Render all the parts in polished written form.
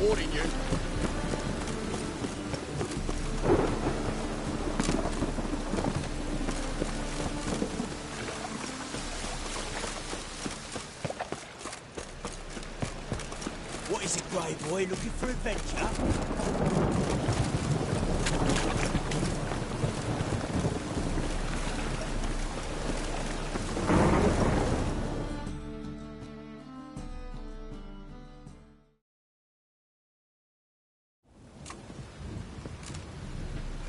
warning you. What is it, Grey Boy? Looking for adventure?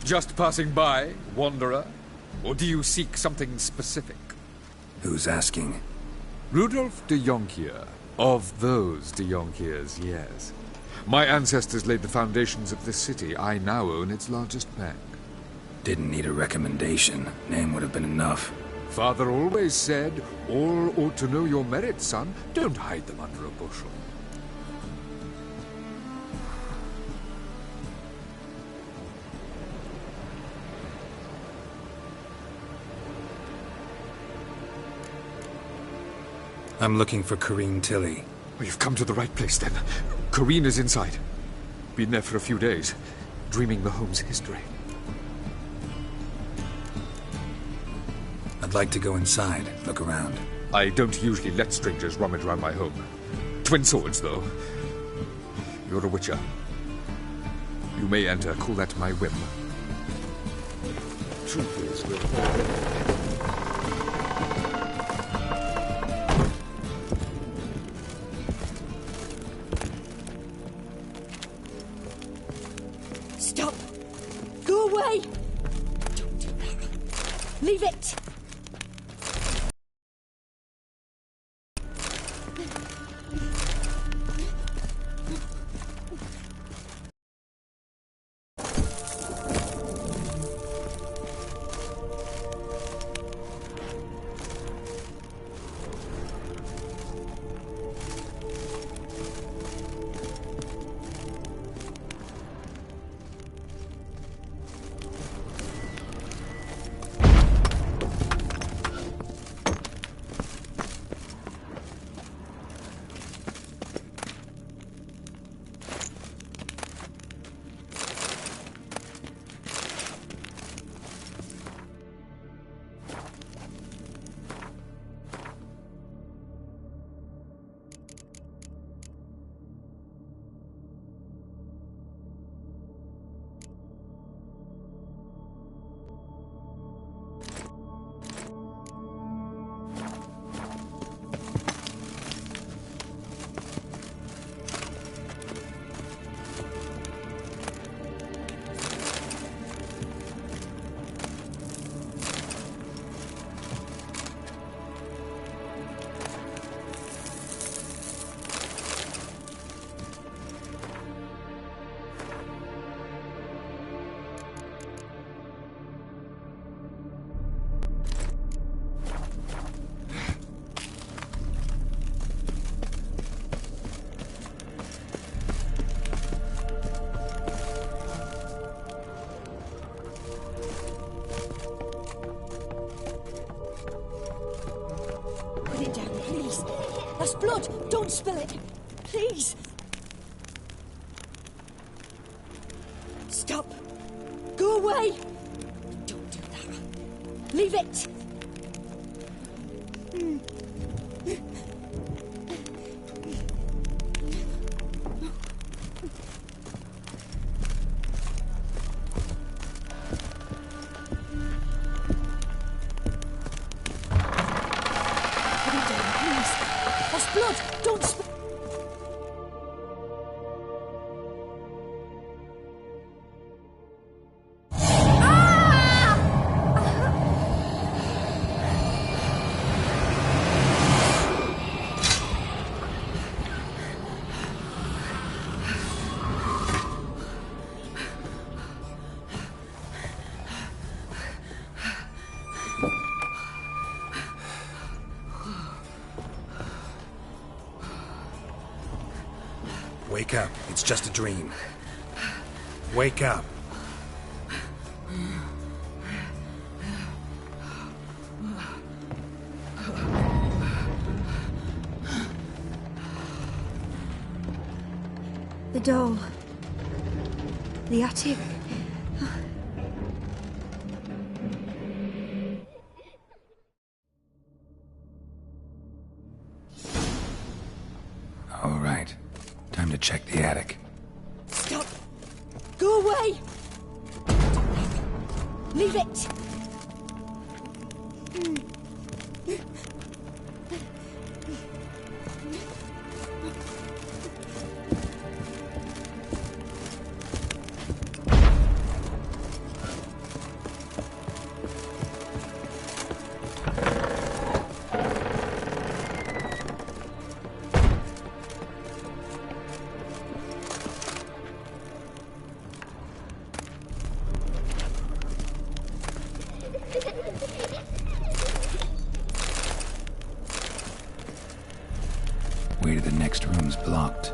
Just passing by, wanderer? Or do you seek something specific? Who's asking? Rudolf de Jonkier. Of those de Jonkiers, yes. My ancestors laid the foundations of this city. I now own its largest bank. Didn't need a recommendation. Name would have been enough. Father always said, all ought to know your merits, son. Don't hide them under a bushel. I'm looking for Corrine Tilly. Well, you've come to the right place, then. Corrine is inside. Been there for a few days, dreaming the home's history. I'd like to go inside, look around. I don't usually let strangers rummage around my home. Twin swords, though. You're a witcher. You may enter, call that my whim. Truth is, Stop! Go away! Don't do that. Leave it! That's blood! Don't spill it! Please! Stop! Go away! Don't do that. Leave it! Blood! Don't spill! Wake up. It's just a dream. Wake up. The doll. The attic. All right. Time to check the attic. Stop! Go away! Leave it! Way to the next room's blocked.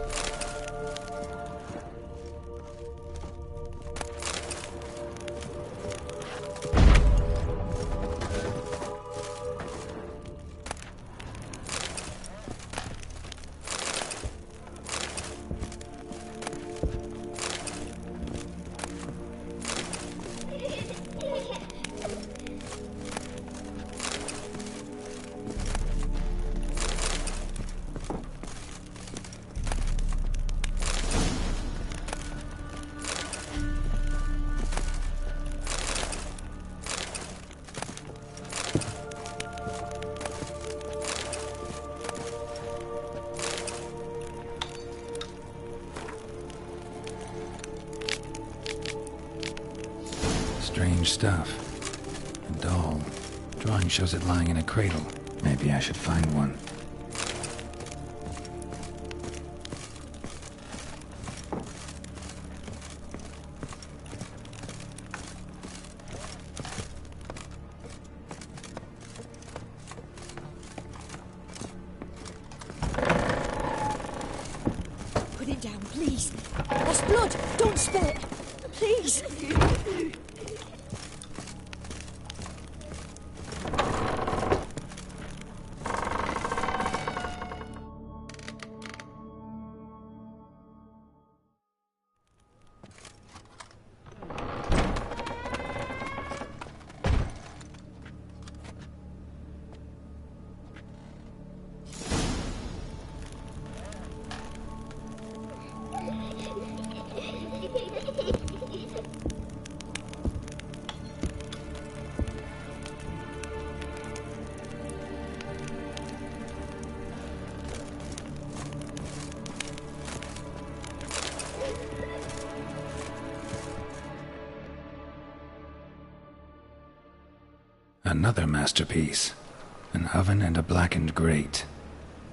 Strange stuff. A doll. Drawing shows it lying in a cradle. Maybe I should find one. Put it down, please. That's blood. Don't spill it. Please. Another masterpiece. An oven and a blackened grate.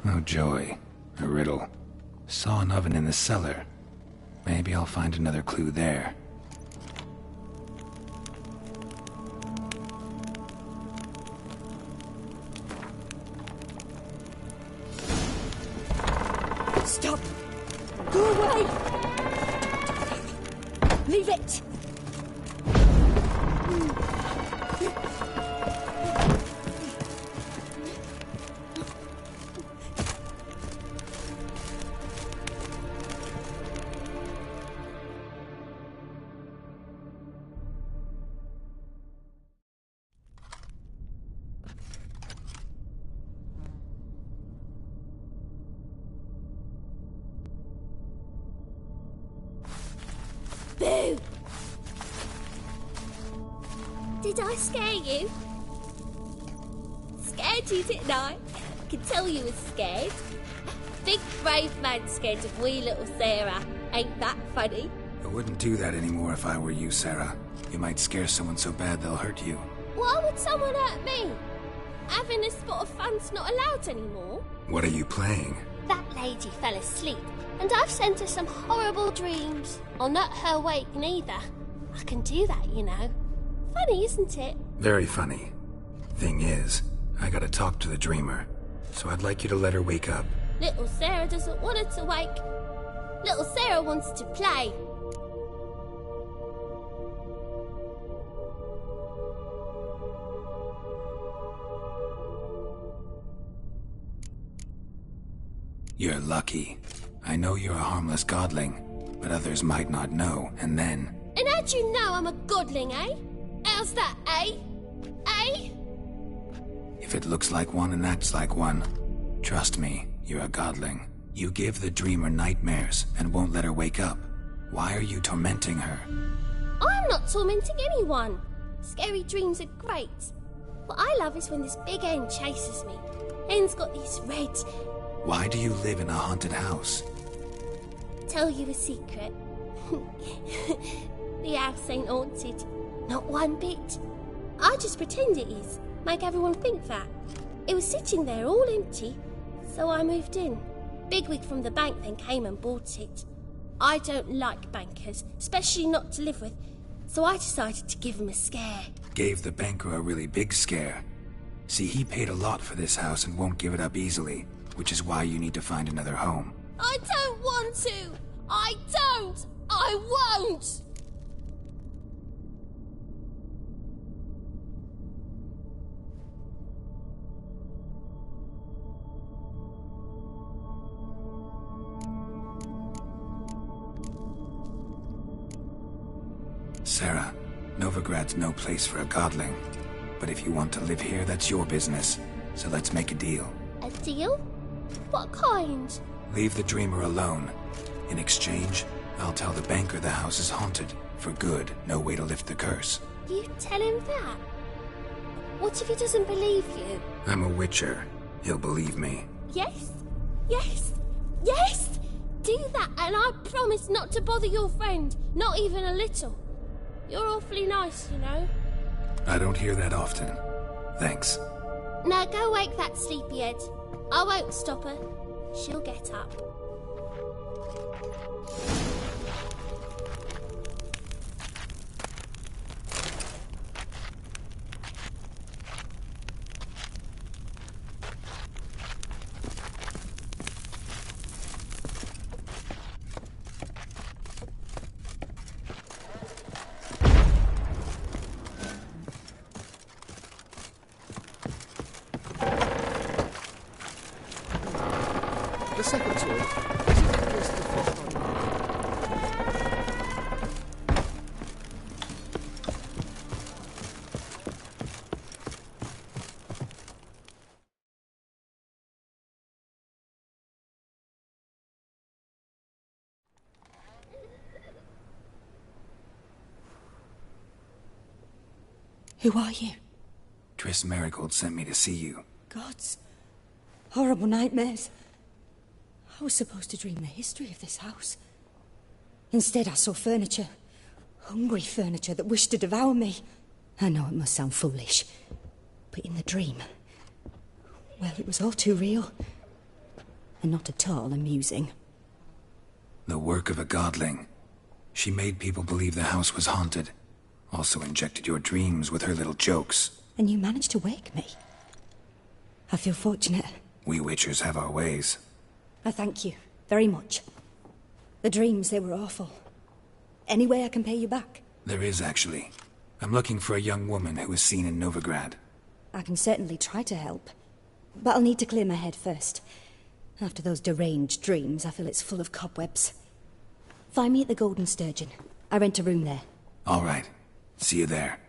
Oh joy. A riddle. Saw an oven in the cellar. Maybe I'll find another clue there. Stop! Go away! Leave it! Boo! Did I scare you? Scared you, didn't I? I can tell you was scared. Big brave man scared of wee little Sarah. Ain't that funny? I wouldn't do that anymore if I were you, Sarah. You might scare someone so bad they'll hurt you. Why would someone hurt me? Having a spot of fun's not allowed anymore. What are you playing? That lady fell asleep, and I've sent her some horrible dreams. I'll not her wake neither. I can do that, you know. Funny, isn't it? Very funny. Thing is, I gotta talk to the dreamer, so I'd like you to let her wake up. Little Sarah doesn't want her to wake. Little Sarah wants to play. You're lucky. I know you're a harmless godling, but others might not know, and then... And how'd you know I'm a godling, eh? How's that, eh? Eh? If it looks like one and acts like one, trust me, you're a godling. You give the dreamer nightmares and won't let her wake up. Why are you tormenting her? I'm not tormenting anyone. Scary dreams are great. What I love is when this big hen chases me. Hen's got these red... Why do you live in a haunted house? Tell you a secret. The house ain't haunted. Not one bit. I just pretend it is. Make everyone think that. It was sitting there all empty, so I moved in. Bigwig from the bank then came and bought it. I don't like bankers, especially not to live with, so I decided to give him a scare. Gave the banker a really big scare. See, he paid a lot for this house and won't give it up easily, which is why you need to find another home. I don't want to! I don't! I won't! Sarah, Novigrad's no place for a godling. But if you want to live here, that's your business. So let's make a deal. A deal? What kind? Leave the dreamer alone. In exchange, I'll tell the banker the house is haunted. For good, no way to lift the curse. You tell him that? What if he doesn't believe you? I'm a witcher. He'll believe me. Yes? Yes? Yes! Do that and I promise not to bother your friend. Not even a little. You're awfully nice, you know. I don't hear that often. Thanks. Now go wake that sleepyhead. I won't stop her. She'll get up. The second sword, is it against the fifth one? Who are you? Triss Marigold sent me to see you. Gods. Horrible nightmares. I was supposed to dream the history of this house. Instead, I saw furniture. Hungry furniture that wished to devour me. I know it must sound foolish, but in the dream, well, it was all too real. And not at all amusing. The work of a godling. She made people believe the house was haunted. Also injected your dreams with her little jokes. And you managed to wake me. I feel fortunate. We witchers have our ways. I thank you very much. The dreams, they were awful. Any way I can pay you back? There is, actually. I'm looking for a young woman who was seen in Novigrad. I can certainly try to help. But I'll need to clear my head first. After those deranged dreams, I feel it's full of cobwebs. Find me at the Golden Sturgeon. I rent a room there. All right. See you there.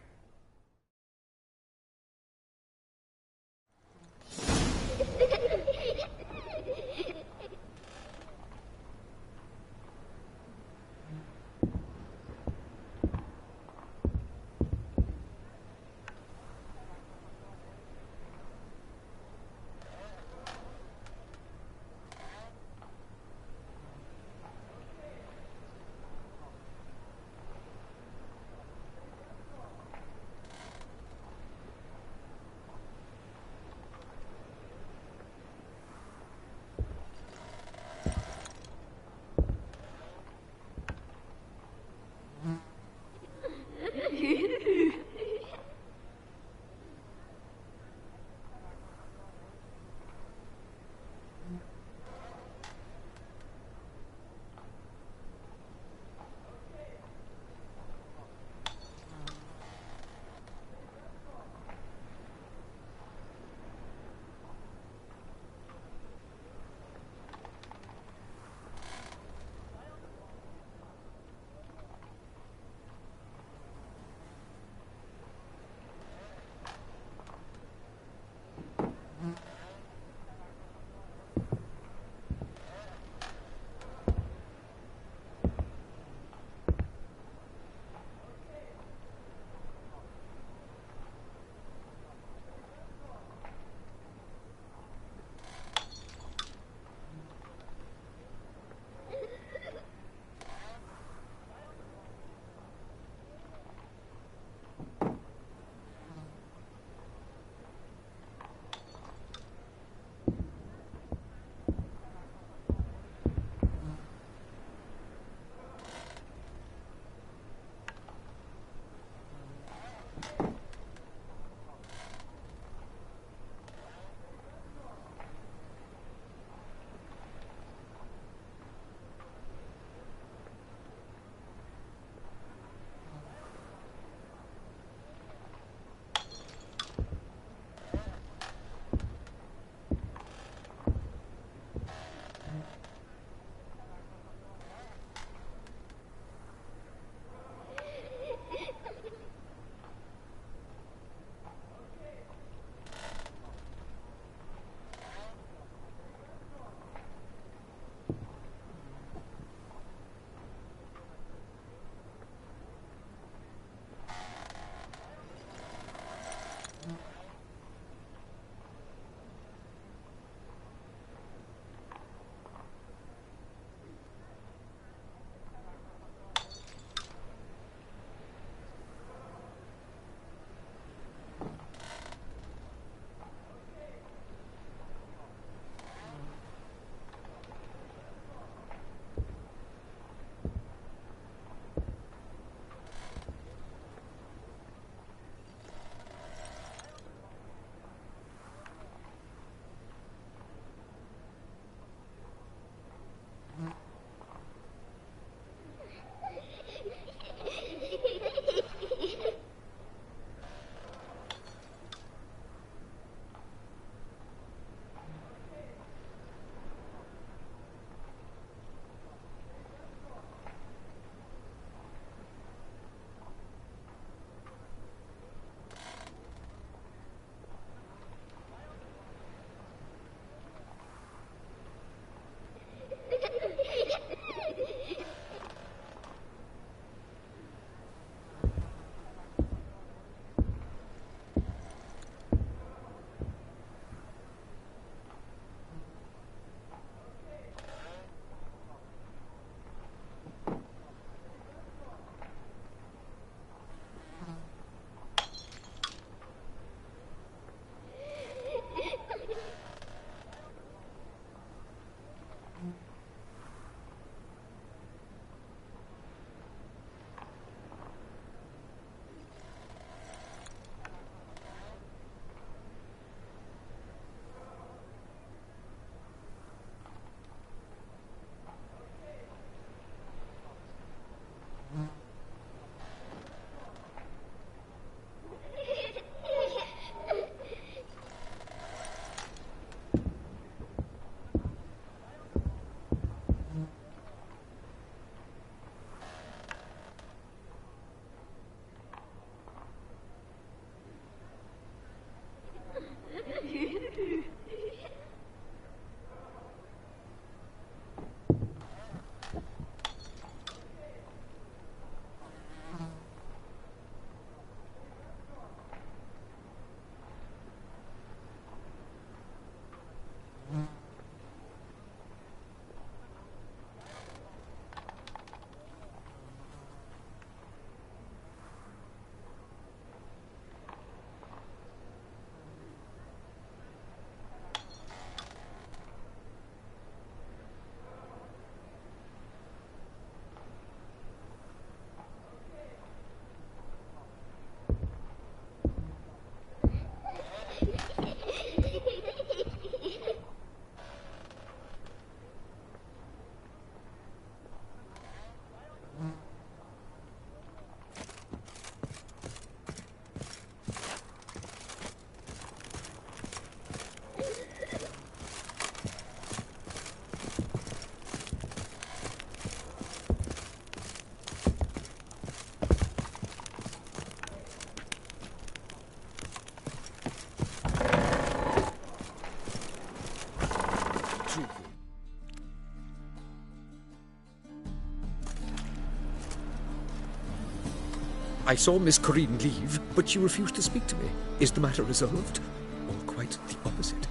I saw Miss Corinne leave, but she refused to speak to me. Is the matter resolved? Or quite the opposite?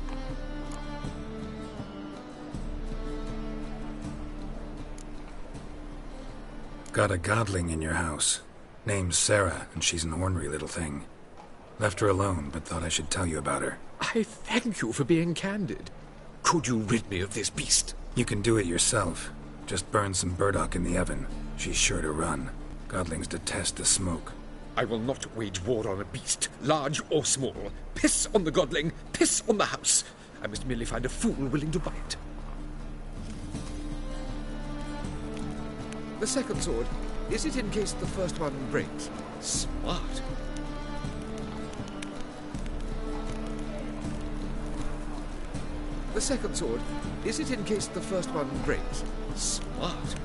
Got a godling in your house. Name's Sarah, and she's an ornery little thing. Left her alone, but thought I should tell you about her. I thank you for being candid. Could you rid me of this beast? You can do it yourself. Just burn some burdock in the oven. She's sure to run. Godlings detest the smoke. I will not wage war on a beast, large or small. Piss on the godling, piss on the house. I must merely find a fool willing to buy it. The second sword, is it in case the first one breaks? Smart. The second sword, is it in case the first one breaks? Smart.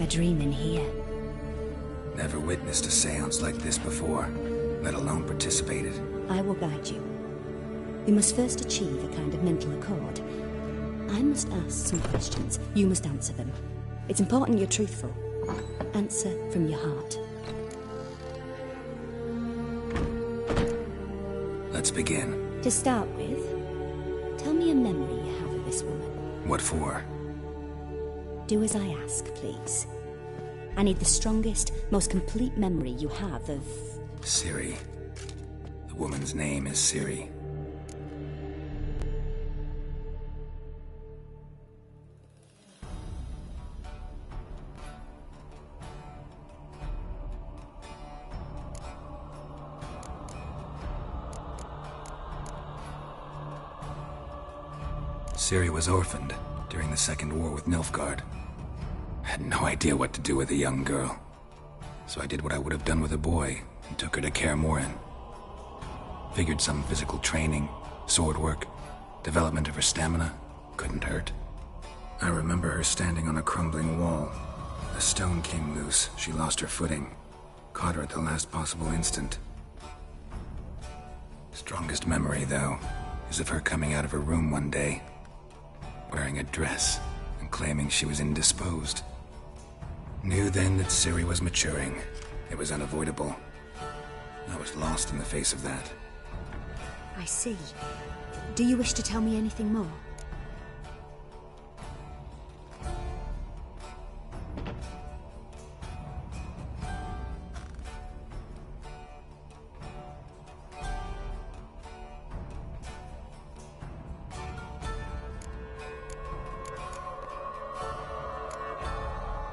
A dream in here. Never witnessed a seance like this before, let alone participated. I will guide you. We must first achieve a kind of mental accord. I must ask some questions. You must answer them. It's important you're truthful. Answer from your heart. Let's begin. To start with, tell me a memory you have of this woman. What for? Do as I ask, please. I need the strongest, most complete memory you have of... Ciri. The woman's name is Ciri. Ciri was orphaned during the Second War with Nilfgaard. I had no idea what to do with a young girl. So I did what I would have done with a boy and took her to Kaer Morhen. Figured some physical training, sword work, development of her stamina couldn't hurt. I remember her standing on a crumbling wall. A stone came loose, she lost her footing. Caught her at the last possible instant. Strongest memory, though, is of her coming out of her room one day, wearing a dress and claiming she was indisposed. Knew then that Ciri was maturing. It was unavoidable. I was lost in the face of that. I see. Do you wish to tell me anything more?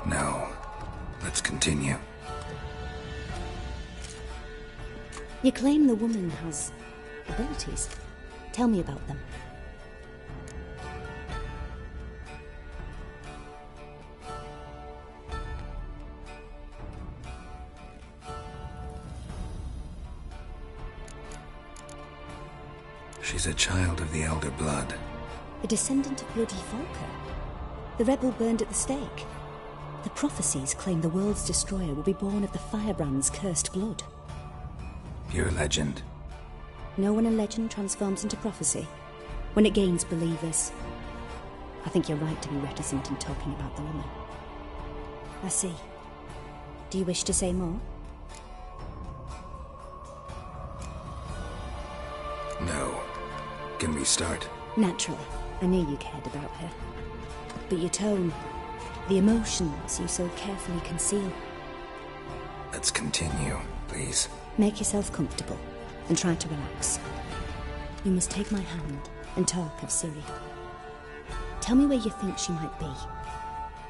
No. Let's continue. You claim the woman has abilities. Tell me about them. She's a child of the Elder Blood. A descendant of bloody Volker. The rebel burned at the stake. The prophecies claim the world's destroyer will be born of the firebrand's cursed blood. Pure legend. Know when a legend transforms into prophecy? When it gains believers. I think you're right to be reticent in talking about the woman. I see. Do you wish to say more? No. Can we start? Naturally. I knew you cared about her. But your tone, the emotions you so carefully conceal. Let's continue, please. Make yourself comfortable and try to relax. You must take my hand and talk of Ciri. Tell me where you think she might be.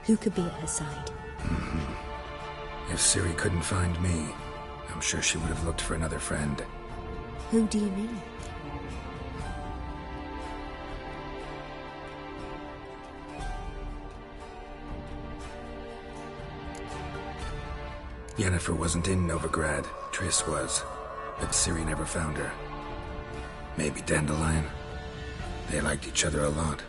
Who could be at her side? If Ciri couldn't find me, I'm sure she would have looked for another friend. Who do you mean? Yennefer wasn't in Novigrad. Triss was. But Ciri never found her. Maybe Dandelion. They liked each other a lot.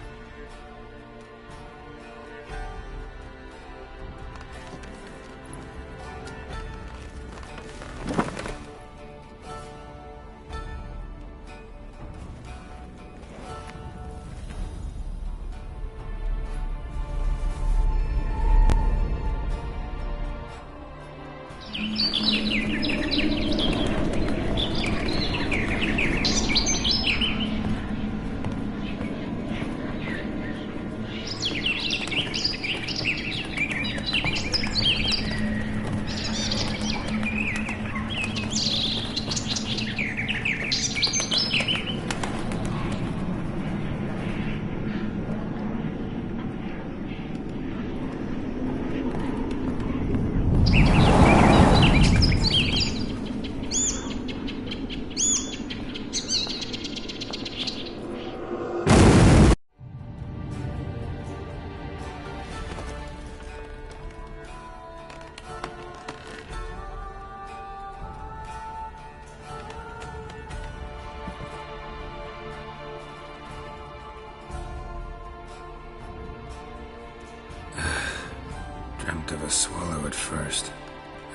Dreamt of a swallow at first.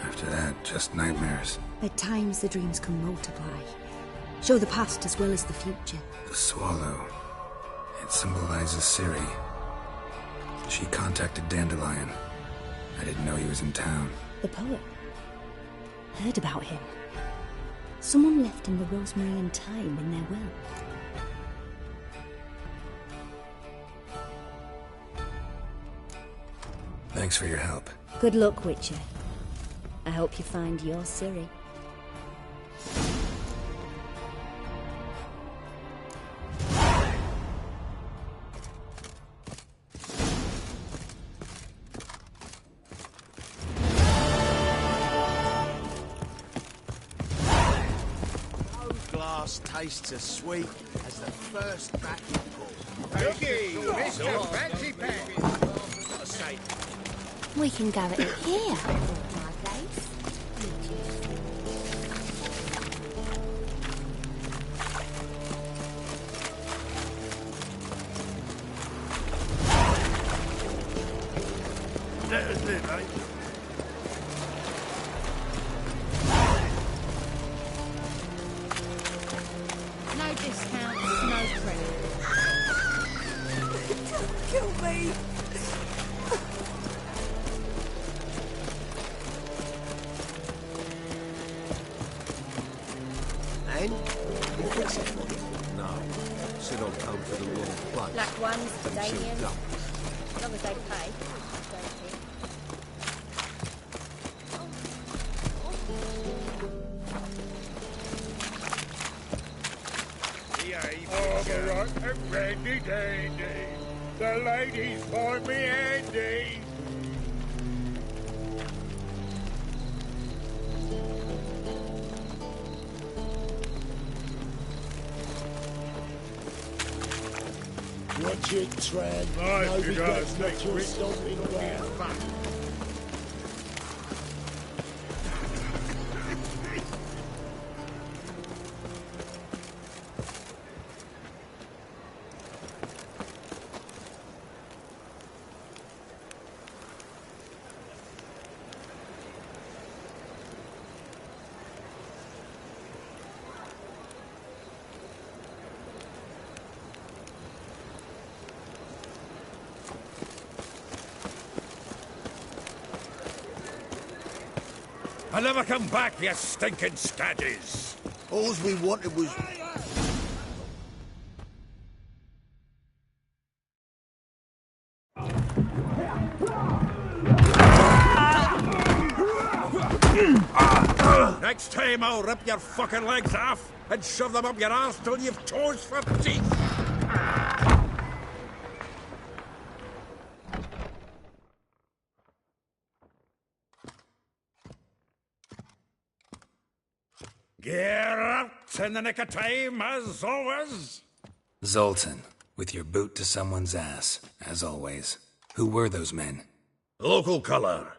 After that, just nightmares. At times the dreams can multiply. Show the past as well as the future. The swallow. It symbolizes Ciri. She contacted Dandelion. I didn't know he was in town. The poet. Heard about him. Someone left him the rosemary and thyme in their will. Thanks for your help. Good luck, Witcher. I hope you find your Ciri. No glass tastes as sweet as the first batch of pull. Looky, Mr. Fancy Pants. We can go at it here. My place. Let us live, eh? No discounts, no credit. Don't kill me! And? You fix it for me? No. Said I'd come to the wrong place. Black ones, Don't seem Danians. dumb. As long as they pay. All right, and randy dandy. The ladies find me handy. Watch it, Tran. Nice, Nobody you got a gets snake not your quick. stomping ground. I never come back, you stinking scaddies. All we wanted was... Next time I'll rip your fucking legs off and shove them up your arse till you've toes for teeth. Get out in the nick of time, as always. Zoltan, with your boot to someone's ass, as always. Who were those men? Local colour.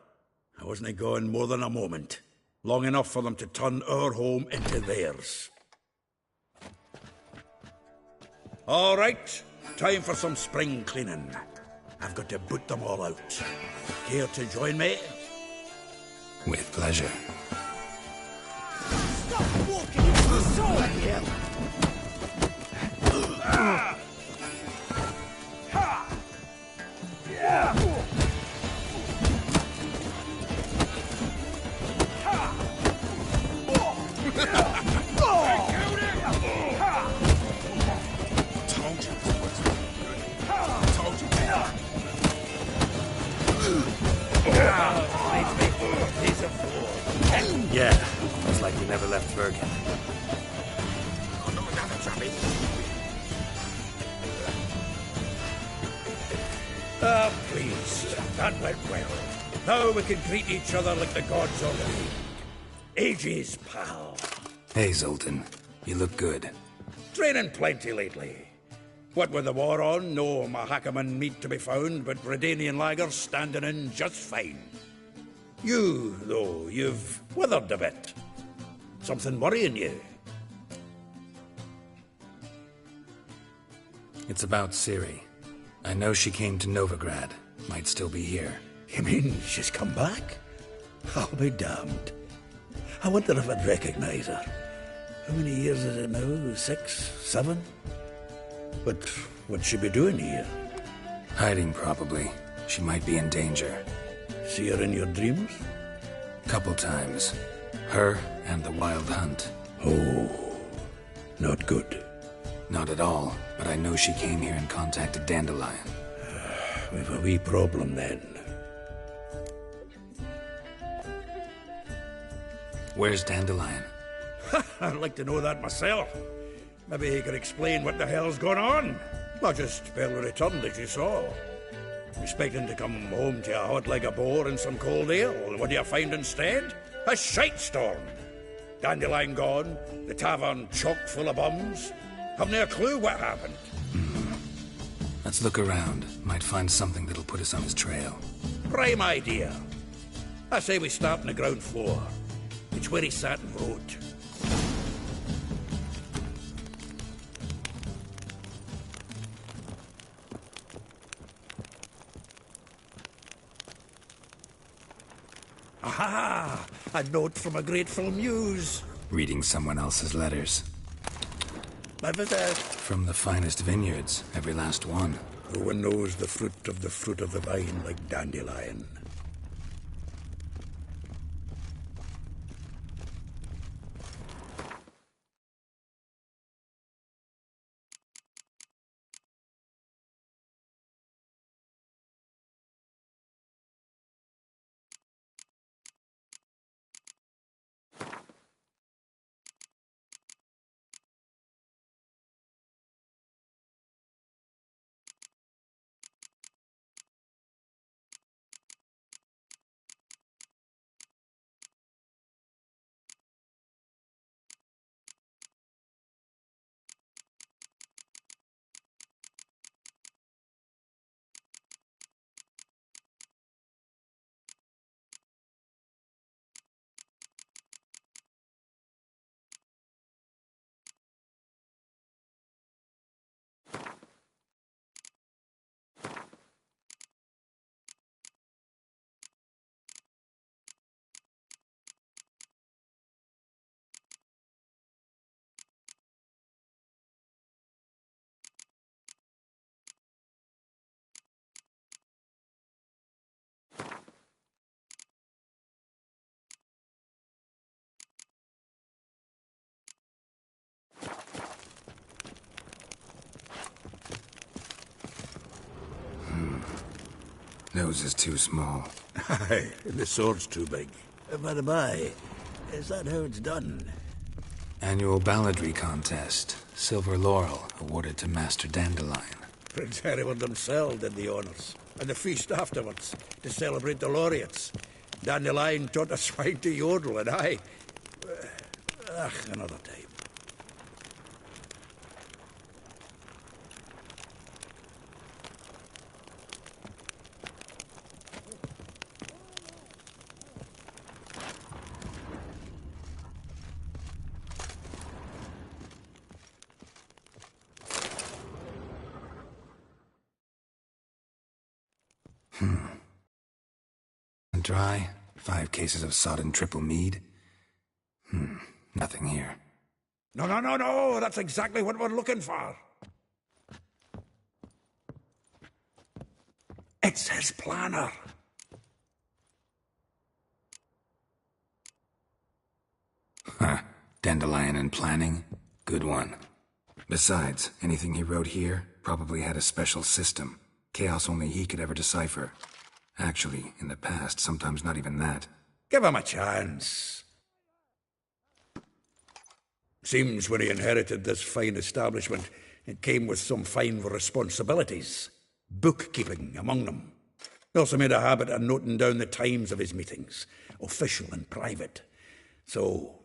I wasn't gone more than a moment. Long enough for them to turn our home into theirs. All right, time for some spring cleaning. I've got to boot them all out. Care to join me? With pleasure. Stop walking into the sword here! Yeah, looks like you never left Bergen. Ah, please. That went well. Now we can greet each other like the gods ordained. Ages, pal. Hey, Zoltan. You look good. Training plenty lately. What with the war on, no Mahakaman meat to be found, but Redanian lagers standing in just fine. You, though, you've withered a bit. Something worrying you? It's about Ciri. I know she came to Novigrad. Might still be here. You mean she's come back? I'll be damned. I wonder if I'd recognize her. How many years is it now? 6, 7? But what'd she be doing here? Hiding, probably. She might be in danger. See her in your dreams? Couple times. Her and the Wild Hunt. Oh, not good. Not at all, but I know she came here and contacted Dandelion. We've a wee problem then. Where's Dandelion? I'd like to know that myself. Maybe he could explain what the hell's going on. Not just barely returned, as you saw. Expecting to come home to a hot like a boar and some cold ale. What do you find instead? A shite storm. Dandelion gone, the tavern chock full of bums. Haven't a clue what happened. Let's look around. Might find something that'll put us on his trail. Prime idea. I say we start on the ground floor. It's where he sat and wrote. Aha! A note from a grateful muse. Reading someone else's letters. My visit. From the finest vineyards, every last one. No one knows the fruit of the vine like Dandelion. Nose is too small. Aye, and the sword's too big. By the by, is that how it's done? Annual balladry contest. Silver laurel awarded to Master Dandelion. Prince Hereward himself did the honours. And the feast afterwards, to celebrate the laureates. Dandelion taught a swine to yodel, and I... another time. Dry, 5 cases of sodden triple mead. Nothing here. No, that's exactly what we're looking for. It's his planner. Huh. Dandelion and planning? Good one. Besides, anything he wrote here probably had a special system. Chaos only he could ever decipher. Actually, in the past, sometimes not even that. Give him a chance. Seems when he inherited this fine establishment, it came with some fine responsibilities. Bookkeeping among them. He also made a habit of noting down the times of his meetings, official and private. So,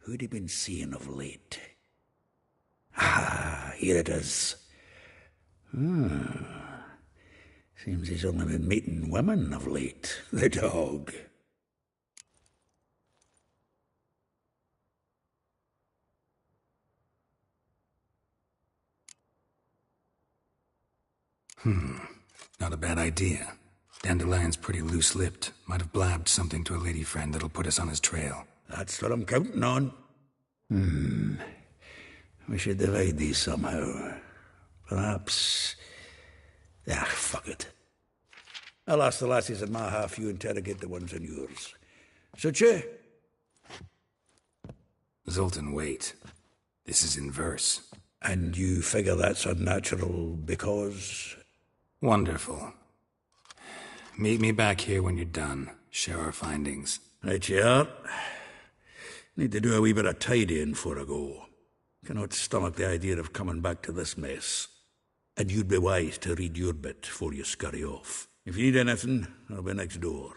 who'd he been seeing of late? Ah, here it is. Seems he's only been meeting women of late, the dog. Not a bad idea. Dandelion's pretty loose-lipped. Might have blabbed something to a lady friend that'll put us on his trail. That's what I'm counting on. We should divide these somehow. Perhaps... fuck it. I'll ask the lassies in my half, you interrogate the ones in yours. Should you? Zoltan, wait. This is in verse. And you figure that's unnatural because... Wonderful. Meet me back here when you're done. Share our findings. Right you are. Need to do a wee bit of tidying before I go. Cannot stomach the idea of coming back to this mess. And you'd be wise to read your bit before you scurry off. If you need anything, I'll be next door.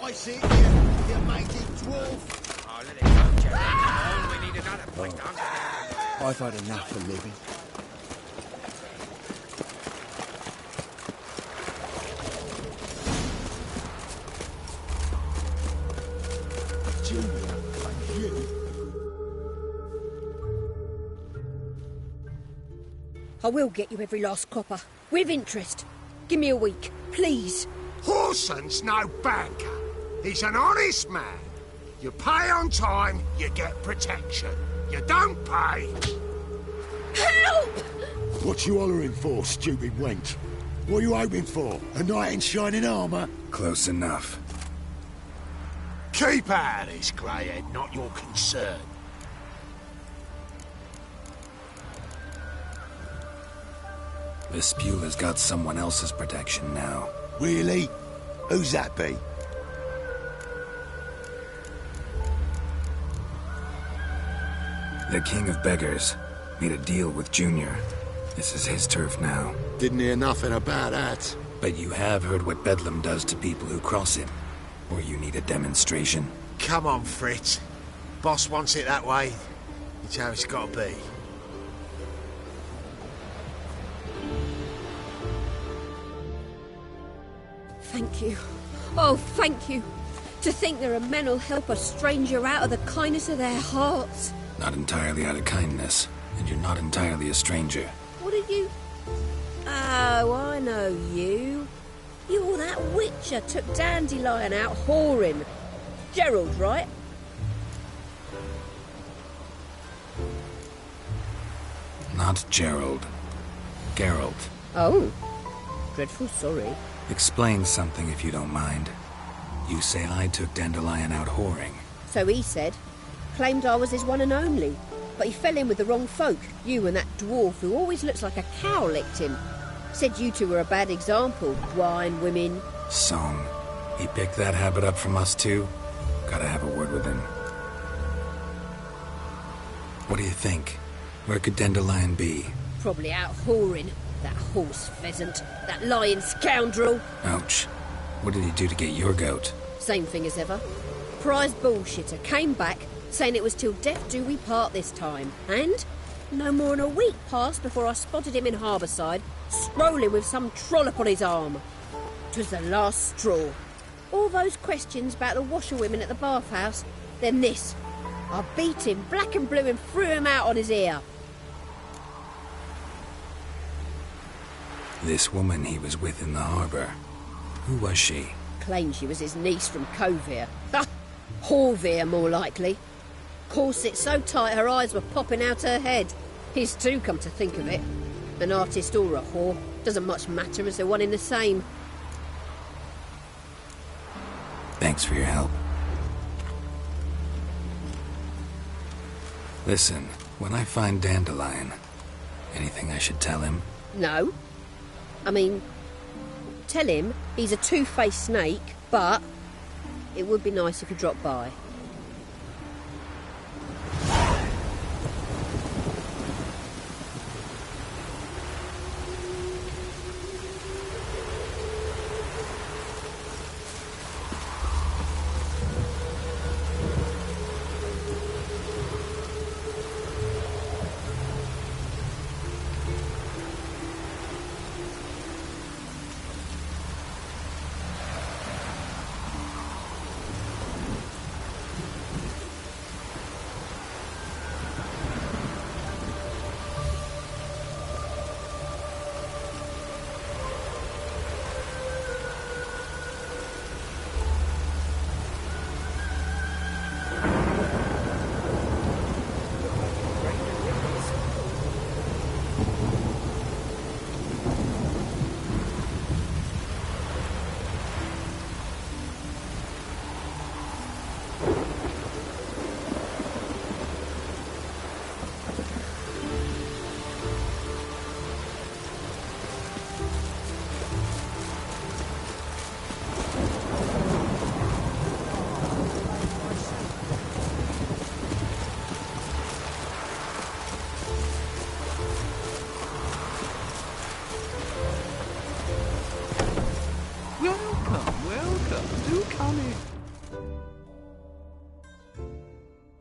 Lice it, you mated dwarf. Oh, let it go, Jerry. Come on, we need another point. I've had enough of living. Junior, and you. I will get you every last copper. With interest. Give me a week, please. Horson's no banker. He's an honest man. You pay on time, you get protection. You don't pay... Help! What you hollering for, stupid wench? What are you hoping for? A knight in shining armour? Close enough. Keep out of this, greyhead, not your concern. Vespula's got someone else's protection now. Really? Who's that be? The king of beggars made a deal with Junior. This is his turf now. Didn't hear nothing about that. But you have heard what Bedlam does to people who cross him. Or you need a demonstration? Come on, Fritz. Boss wants it that way. It's how it's got to be. Thank you. Oh, thank you. To think there are men who'll help a stranger out of the kindness of their hearts. Not entirely out of kindness, and you're not entirely a stranger. What are you? Oh, I know you. You're that witch that took Dandelion out whoring. Gerald, right? Not Gerald. Geralt. Oh. Dreadful sorry. Explain something if you don't mind. You say I took Dandelion out whoring. So he said. Claimed I was his one and only. But he fell in with the wrong folk. You and that dwarf who always looks like a cow licked him. Said you two were a bad example. Wine, women. Song. He picked that habit up from us too? Gotta have a word with him. What do you think? Where could Dandelion be? Probably out whoring. That horse pheasant. That lying scoundrel. Ouch. What did he do to get your goat? Same thing as ever. Prize bullshitter came back, saying it was till death do we part this time. And no more than a week passed before I spotted him in Harbourside, strolling with some trollop on his arm. 'Twas the last straw. All those questions about the washerwomen at the bathhouse, then this. I beat him black and blue and threw him out on his ear. This woman he was with in the harbour. Who was she? Claimed she was his niece from Covere. Ha! Horvere, more likely. Corset so tight her eyes were popping out her head. His too, come to think of it. An artist or a whore. Doesn't much matter as they're one in the same. Thanks for your help. Listen, when I find Dandelion, anything I should tell him? No. I mean, tell him he's a two-faced snake, but it would be nice if he dropped by.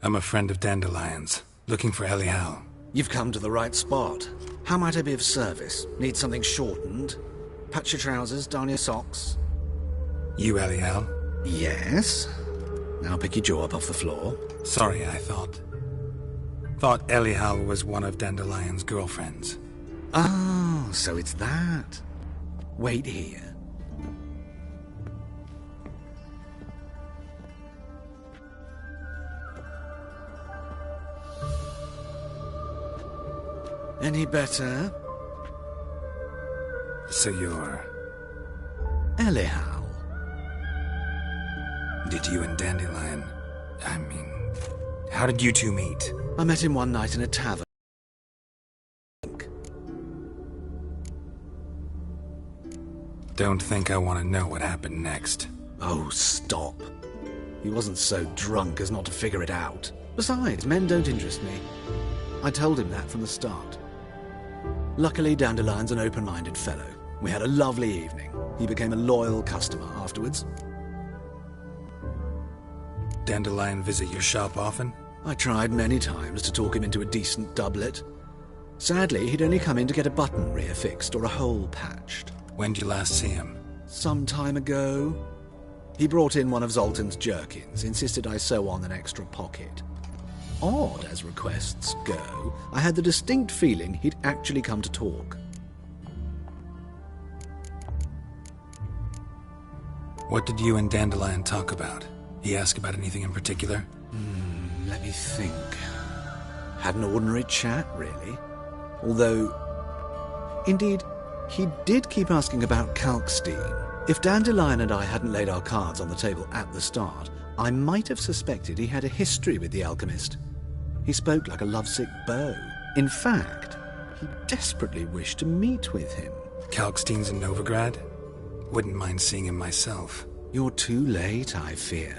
I'm a friend of Dandelion's, looking for Elial. You've come to the right spot. How might I be of service? Need something shortened? Patch your trousers, darn your socks? You Elial? Yes. Now pick your jaw up off the floor. Sorry, I thought Elial was one of Dandelion's girlfriends. Oh, so it's that. Wait here. Any better? So you're... Elial. Did you and Dandelion... I mean... How did you two meet? I met him one night in a tavern. Don't think I want to know what happened next. Oh, stop. He wasn't so drunk as not to figure it out. Besides, men don't interest me. I told him that from the start. Luckily, Dandelion's an open-minded fellow. We had a lovely evening. He became a loyal customer afterwards. Dandelion visit your shop often? I tried many times to talk him into a decent doublet. Sadly, he'd only come in to get a button reaffixed or a hole patched. When did you last see him? Some time ago. He brought in one of Zoltan's jerkins, insisted I sew on an extra pocket. Odd as requests go, I had the distinct feeling he'd actually come to talk. What did you and Dandelion talk about? He asked about anything in particular? Let me think. Had an ordinary chat, really. Although, indeed, he did keep asking about Kalkstein. If Dandelion and I hadn't laid our cards on the table at the start, I might have suspected he had a history with the alchemist. He spoke like a lovesick beau. In fact, he desperately wished to meet with him. Kalkstein's in Novigrad? Wouldn't mind seeing him myself. You're too late, I fear.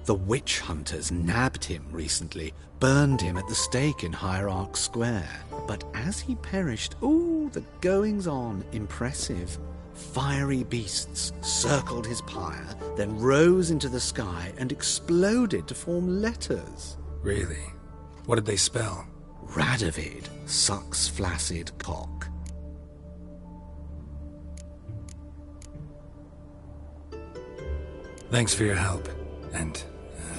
The witch hunters nabbed him recently, burned him at the stake in Hierarch Square. But as he perished, the goings-on, impressive. Fiery beasts circled his pyre, then rose into the sky and exploded to form letters. Really? What did they spell? Radovid sucks flaccid cock. Thanks for your help, and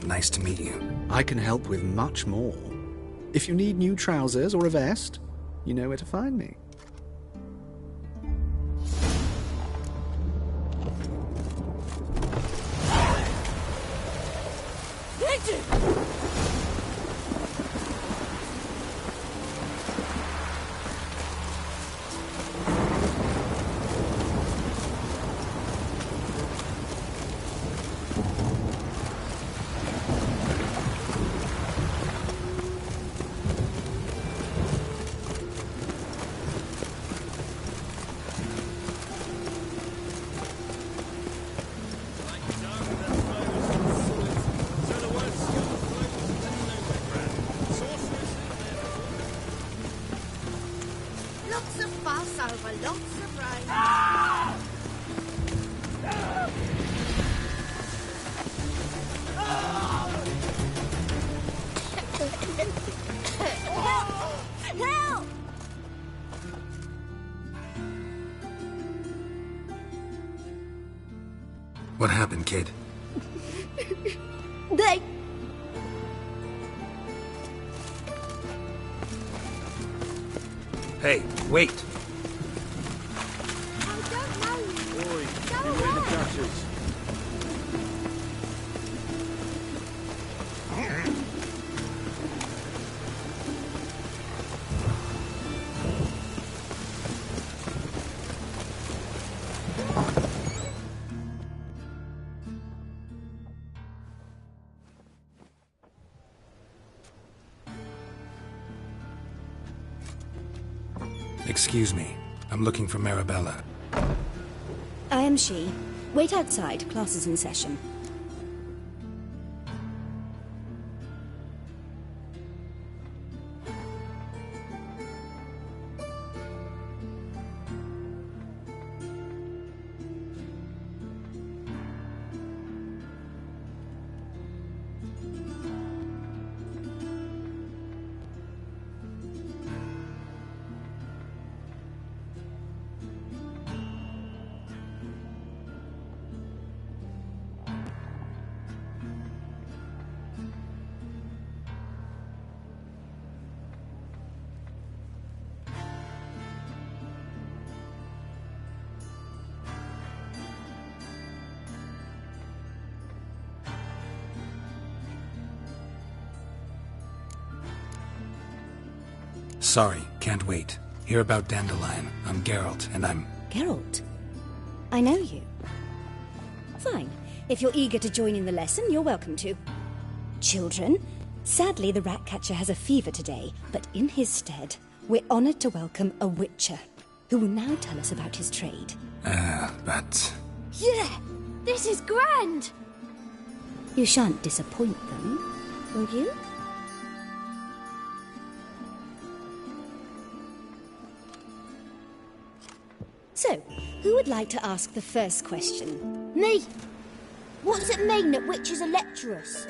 nice to meet you. I can help with much more. If you need new trousers or a vest, you know where to find me. Lots of fuss over lots of rain. Help! What happened, kid? They... Hey, wait! I don't know you. Oi, Go you're in the away. gutters. Excuse me. I'm looking for Marabella. I am she. Wait outside. Class is in session. Sorry, can't wait. Hear about Dandelion. I'm Geralt, and I'm... Geralt? I know you. Fine. If you're eager to join in the lesson, you're welcome to. Children, sadly the Ratcatcher has a fever today, but in his stead, we're honoured to welcome a Witcher, who will now tell us about his trade. But... Yeah, this is grand. You shan't disappoint them, will you? So, who would like to ask the first question? Me! What does it mean that witches are lecturers?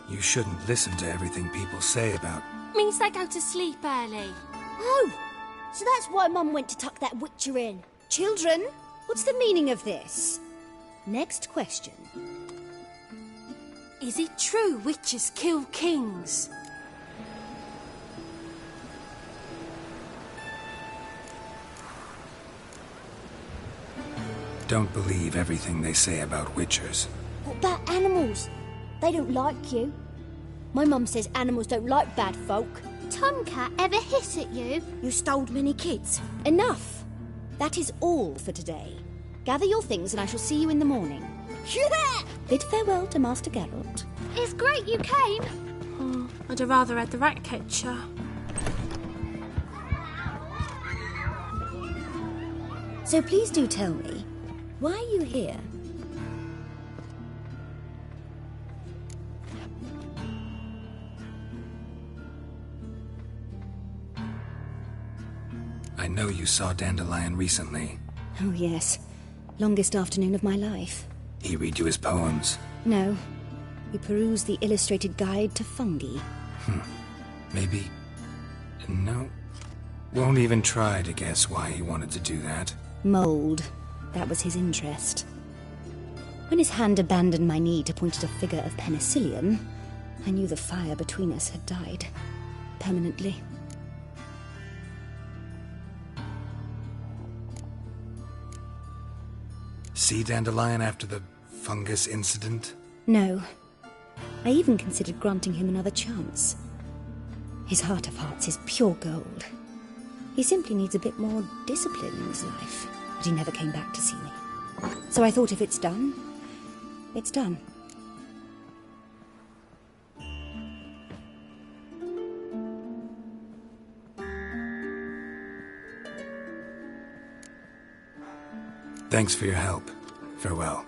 You shouldn't listen to everything people say about... Means they go to sleep early. Oh! So that's why Mum went to tuck that witcher in. Children, what's the meaning of this? Next question. Is it true witches kill kings? Don't believe everything they say about witchers. What about animals? They don't like you. My mum says animals don't like bad folk. Tomcat ever hiss at you? You stole many kids. Enough. That is all for today. Gather your things and I shall see you in the morning. Yeah! Bid farewell to Master Geralt. It's great you came. Oh, I'd have rather had the rat catcher. So please do tell me, why are you here? I know you saw Dandelion recently. Oh yes, longest afternoon of my life. He read you his poems. No, we perused the illustrated guide to fungi. Maybe... No. Won't even try to guess why he wanted to do that. Mold. That was his interest. When his hand abandoned my knee to point at a figure of penicillium, I knew the fire between us had died. Permanently. See Dandelion after the fungus incident? No. I even considered granting him another chance. His heart of hearts is pure gold. He simply needs a bit more discipline in his life. But he never came back to see me. So I thought if it's done, it's done. Thanks for your help. Farewell.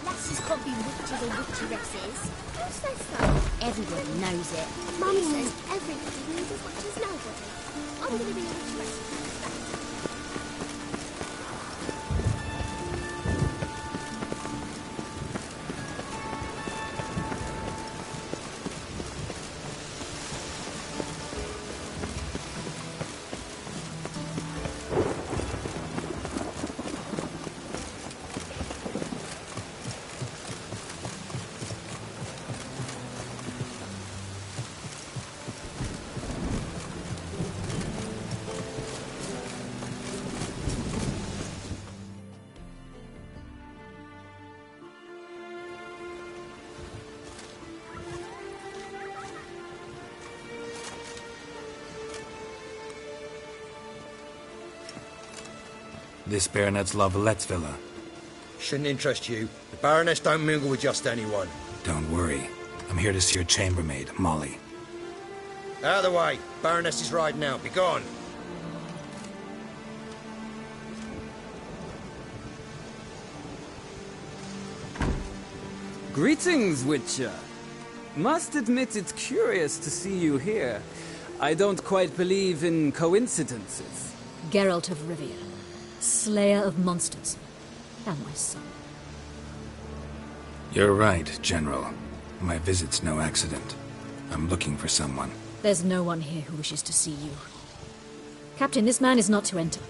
Lasses can't be witches or witcheresses. Who says so? Everybody knows it. Mum says everybody knows as much as nobody. I'm going to be a witcheress. This Baronet's La Vallette's villa. Shouldn't interest you. The Baroness don't mingle with just anyone. Don't worry. I'm here to see your chambermaid, Molly. Out of the way. Baroness is riding out. Be gone. Greetings, Witcher. Must admit it's curious to see you here. I don't quite believe in coincidences. Geralt of Rivia, slayer of monsters, and my son. You're right, General. My visit's no accident. I'm looking for someone. There's no one here who wishes to see you. Captain, this man is not to enter.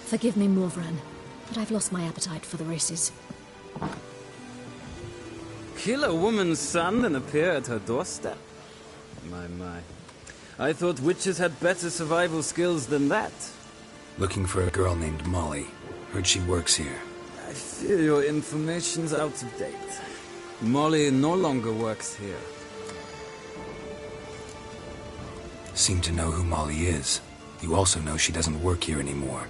Forgive me, Morvran, but I've lost my appetite for the races. Kill a woman's son and appear at her doorstep? My. I thought witches had better survival skills than that. Looking for a girl named Molly. Heard she works here. I fear your information's out of date. Molly no longer works here. Seem to know who Molly is. You also know she doesn't work here anymore.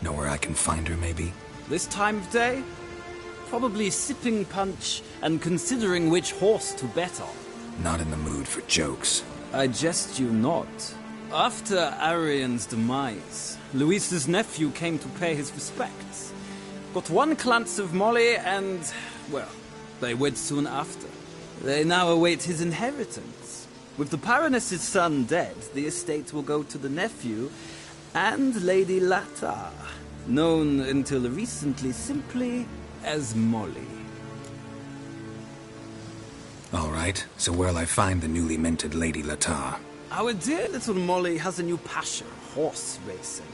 Know where I can find her, maybe? This time of day? Probably sipping punch and considering which horse to bet on. Not in the mood for jokes. I jest you not. After Arian's demise, Luis's nephew came to pay his respects. Got one glance of Molly and, well, they wed soon after. They now await his inheritance. With the Baroness's son dead, the estate will go to the nephew and Lady Latar, known until recently simply as Molly. All right, so where'll I find the newly minted Lady Latar? Our dear little Molly has a new passion, horse racing.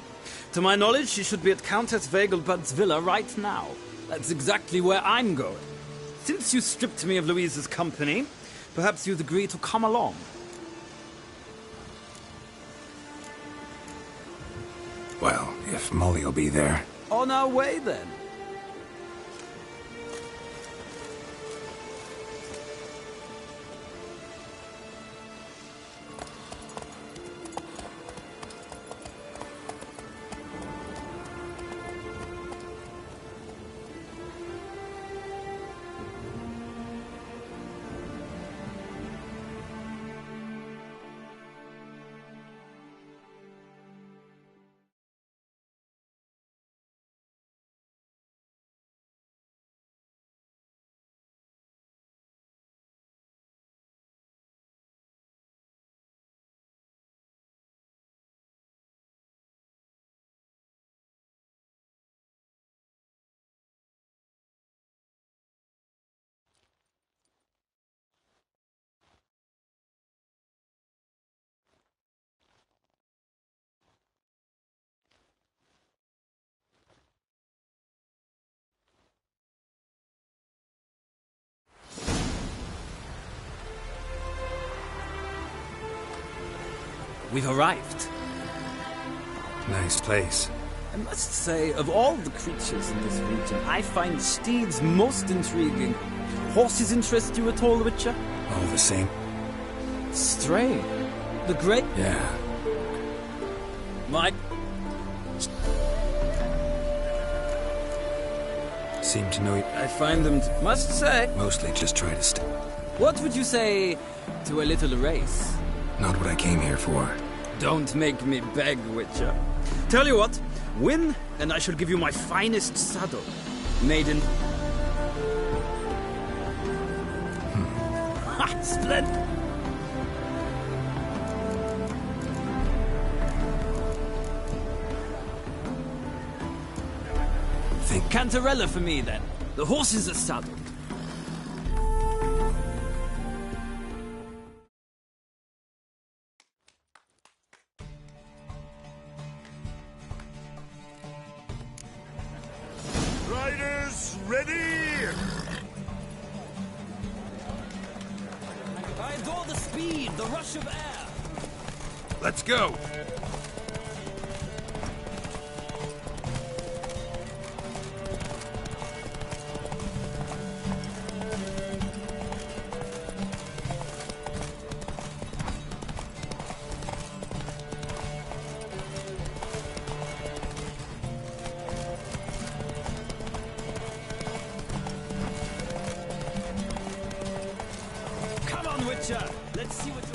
To my knowledge, she should be at Countess Vegelbud's villa right now. That's exactly where I'm going. Since you stripped me of Louise's company, perhaps you'd agree to come along. Well, if Molly'll be there. On our way, then. We've arrived. Nice place. I must say, of all the creatures in this region, I find steeds most intriguing. Horses interest you at all, Witcher? All the same. Stray. The great... Yeah. My... Seem to know... I find them, must say... Mostly just try to stay. What would you say to a little race? Not what I came here for. Don't make me beg, Witcher. Tell you what, win, and I shall give you my finest saddle. Made in... Ha! Splendid! Think Cantarella for me, then. The horses are saddled. Riders, ready? I adore the speed, the rush of air. Let's go. Let's see what you...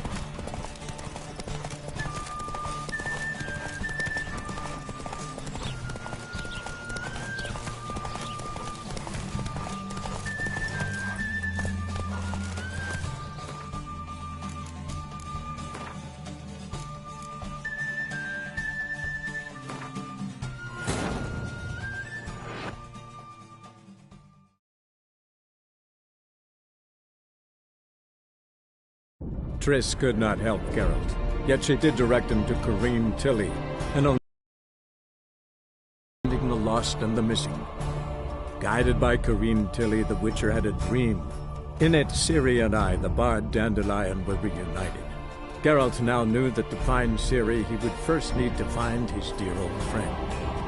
Triss could not help Geralt, yet she did direct him to Corrine Tilly, and on finding the lost and the missing. Guided by Corrine Tilly, the Witcher had a dream. In it, Ciri and I, the bard Dandelion, were reunited. Geralt now knew that to find Ciri, he would first need to find his dear old friend.